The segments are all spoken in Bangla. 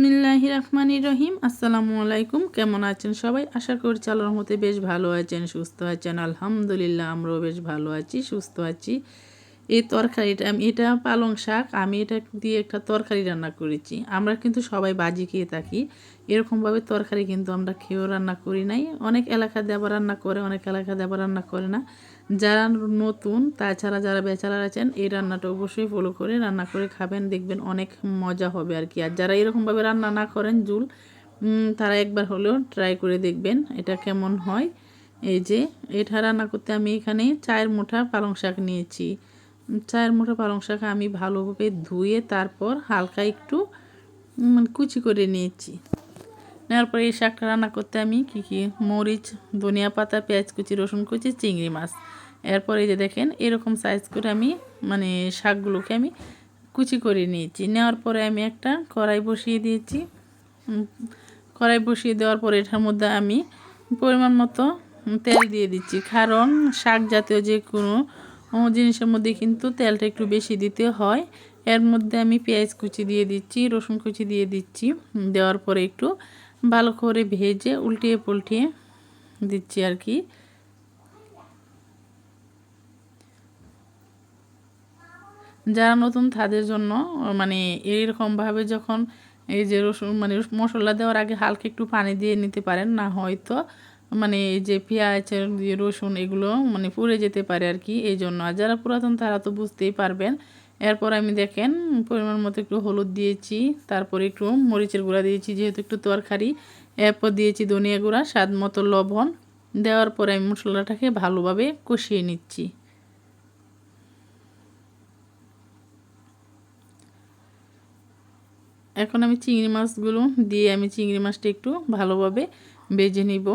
বিসমিল্লাহির রহমানির রহিম। আসসালামু আলাইকুম। কেমন আছেন সবাই? আশা করছি আল্লাহর রহমতে বেশ ভালো আছেন, সুস্থ আছেন। আলহামদুলিল্লাহ আমরাও বেশ ভালো আছি, সুস্থ আছি। এই তরকারিটা এটা পালং শাক, আমি এটা দিয়ে একটা তরকারি রান্না করেছি। আমরা কিন্তু সবাই ভাজি খেয়ে থাকি, এরকমভাবে তরকারি কিন্তু আমরা খেয়েও রান্না করি নাই। অনেক এলাকাতে আবার রান্না করে, অনেক এলাকাতে আবার রান্না করে না। যারা নতুন, তাছাড়া যারা ব্যাচেলার আছেন, এই রান্নাটা অবশ্যই ফলো করে রান্না করে খাবেন, দেখবেন অনেক মজা হবে আর কি। আর যারা এরকমভাবে রান্না না করেন ঝুল, তারা একবার হলেও ট্রাই করে দেখবেন এটা কেমন হয়। এই যে এটা রান্না করতে আমি এখানে 4 মুঠা পালং শাক নিয়েছি। 4 মুঠা পালং শাক আমি ভালোভাবে ধুয়ে তারপর হালকা একটু কুচি করে নিয়েছি। নেওয়ার পরে এই শাকটা রান্না করতে আমি কী মরিচ, ধনিয়া পাতা, পেঁয়াজ কুচি, রসুন কুচি, চিংড়ি মাছ, এরপরে এই যে দেখেন এরকম সাইজ করে আমি শাকগুলোকে আমি কুচি করে নিয়েছি। নেওয়ার পরে আমি একটা কড়াই বসিয়ে দিয়েছি। কড়াই বসিয়ে দেওয়ার পরে এটার মধ্যে আমি পরিমাণ মতো তেল দিয়ে দিচ্ছি, কারণ শাক জাতীয় যে কোনো জিনিসের মধ্যে কিন্তু তেলটা একটু বেশি দিতে হয়। এর মধ্যে আমি পেঁয়াজ কুচি দিয়ে দিচ্ছি, রসুন কুচি দিয়ে দিচ্ছি। দেওয়ার পরে একটু ভালো করে ভেজে উল্টিয়ে পাল্টিয়ে দিচ্ছি আর কি। যারা নতুন তাদের জন্য এইরকমভাবে যখন এই যে রসুন মশলা দেওয়ার আগে হালকা একটু পানি দিয়ে নিতে পারেন, না হয়তো এই যে পেঁয়াজের রসুন এগুলো পুড়ে যেতে পারে আর কি। এই জন্য আর যারা পুরাতন তারা তো বুঝতেই পারবেন। এরপর আমি দেখেন পরিমাণ মতো একটু হলুদ দিয়েছি, তারপর একটু মরিচের গুঁড়া দিয়েছি যেহেতু একটু তরকারি। এরপর দিয়েছি ধনিয়া গুঁড়া, স্বাদ মতো লবণ। দেওয়ার পরে আমি মশলাটাকে ভালোভাবে কষিয়ে নিচ্ছি। এখন আমি চিংড়ি মাছগুলো দিয়ে চিংড়ি মাছটা একটু ভালোভাবে ভেজে নিব।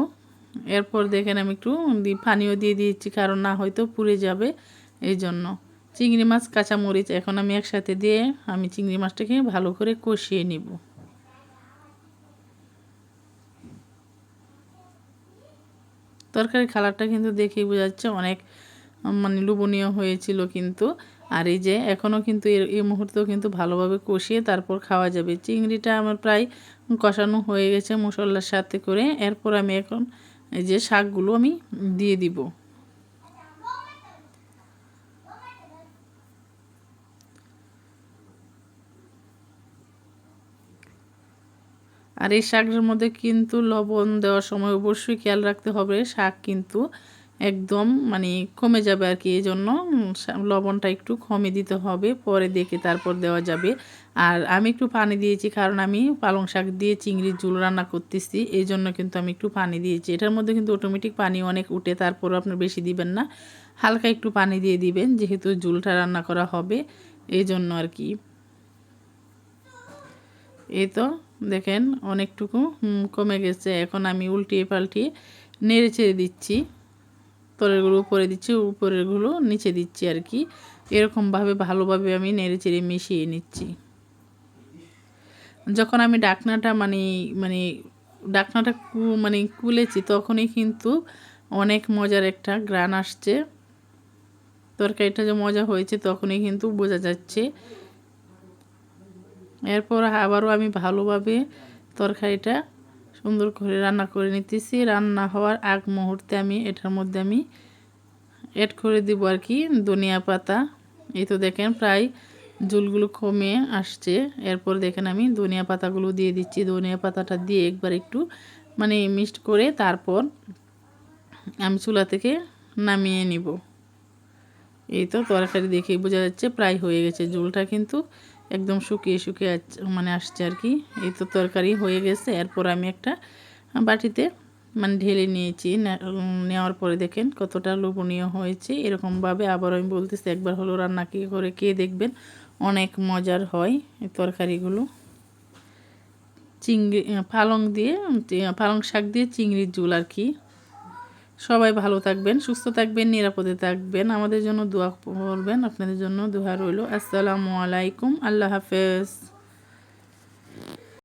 এরপর দেখেন আমি একটু পানিও দিয়ে দিয়েছি, কারণ না হয়তো পুড়ে যাবে এই জন্য। চিংড়ি মাছ, কাঁচামরিচ এখন আমি একসাথে দিয়ে চিংড়ি মাছটাকে ভালো করে কষিয়ে নিব। তরকারির কালারটা কিন্তু দেখেই বোঝা যাচ্ছে অনেক লোভনীয় হয়েছিল কিন্তু। আর এই যে এখনও কিন্তু এই মুহূর্তেও কিন্তু ভালোভাবে কষিয়ে তারপর খাওয়া যাবে। চিংড়িটা আমার প্রায় কষানো হয়ে গেছে মশলার সাথে করে। এরপর আমি এখন এই যে শাকগুলো আমি দিয়ে দিব। আর এই শাকের মধ্যে কিন্তু লবণ দেওয়ার সময় অবশ্যই খেয়াল রাখতে হবে, শাক কিন্তু একদম কমে যাবে আর কি। এই জন্য লবণটা একটু কমে দিতে হবে, পরে দেখে তারপর দেওয়া যাবে। আর আমি একটু পানি দিয়েছি, কারণ আমি পালং শাক দিয়ে চিংড়ির ঝোল রান্না করতেছি, এই জন্য কিন্তু আমি একটু পানি দিয়েছি। এটার মধ্যে কিন্তু অটোমেটিক পানি অনেক উঠে, তারপরও আপনার বেশি দিবেন না, হালকা একটু পানি দিয়ে দিবেন, যেহেতু ঝোলটা রান্না করা হবে এই জন্য আর কি। এই তো দেখেন অনেকটুকু কমে গেছে। এখন আমি উল্টিয়ে পাল্টিয়ে নেড়ে চেড়ে দিচ্ছি, তলেরগুলো উপরে দিচ্ছি, উপরেরগুলো নিচে দিচ্ছি আর কি। এরকমভাবে ভালোভাবে আমি নেড়ে চেড়ে মিশিয়ে নিচ্ছি। যখন আমি ডাকনাটা ডাকনাটা খুলেছি, তখনই কিন্তু অনেক মজার একটা ঘ্রাণ আসছে। তরকারিটা যে মজা হয়েছে তখনই কিন্তু বোঝা যাচ্ছে। এরপর আবারও আমি ভালোভাবে তরকারিটা সুন্দর করে রান্না করে নিতেছি। রান্না হওয়ার আগ মুহূর্তে আমি এটার মধ্যে অ্যাড করে দিব আর কি ধনিয়া পাতা। এই তো দেখেন প্রায় ঝোলগুলো কমে আসছে। এরপর দেখেন আমি ধনিয়া পাতাগুলো দিয়ে দিচ্ছি। ধনিয়া পাতাটা দিয়ে একবার একটু মিক্সড করে তারপর আমি চুলা থেকে নামিয়ে নিব। এই তো তরকারি দেখেই বোঝা যাচ্ছে প্রায় হয়ে গেছে। ঝোলটা কিন্তু একদম শুকিয়ে শুকিয়ে আসছে আর কি। এই তো তরকারি হয়ে গেছে। এরপর আমি একটা বাটিতে ঢেলে নিয়েছি। নেওয়ার পরে দেখেন কতটা লোভনীয় হয়েছে। এরকমভাবে আবার আমি বলতেছি একবার হলো রান্না করে খেয়ে দেখবেন, অনেক মজার হয় এই তরকারিগুলো। পালং শাক দিয়ে চিংড়ির ঝোল আর কি। সবাই ভালো থাকবেন, সুস্থ থাকবেন, নিরাপদে থাকবেন। আমাদের জন্য দোয়া করবেন, আপনাদের জন্য দোয়া রইল। আসসালামু আলাইকুম, আল্লাহ হাফেজ।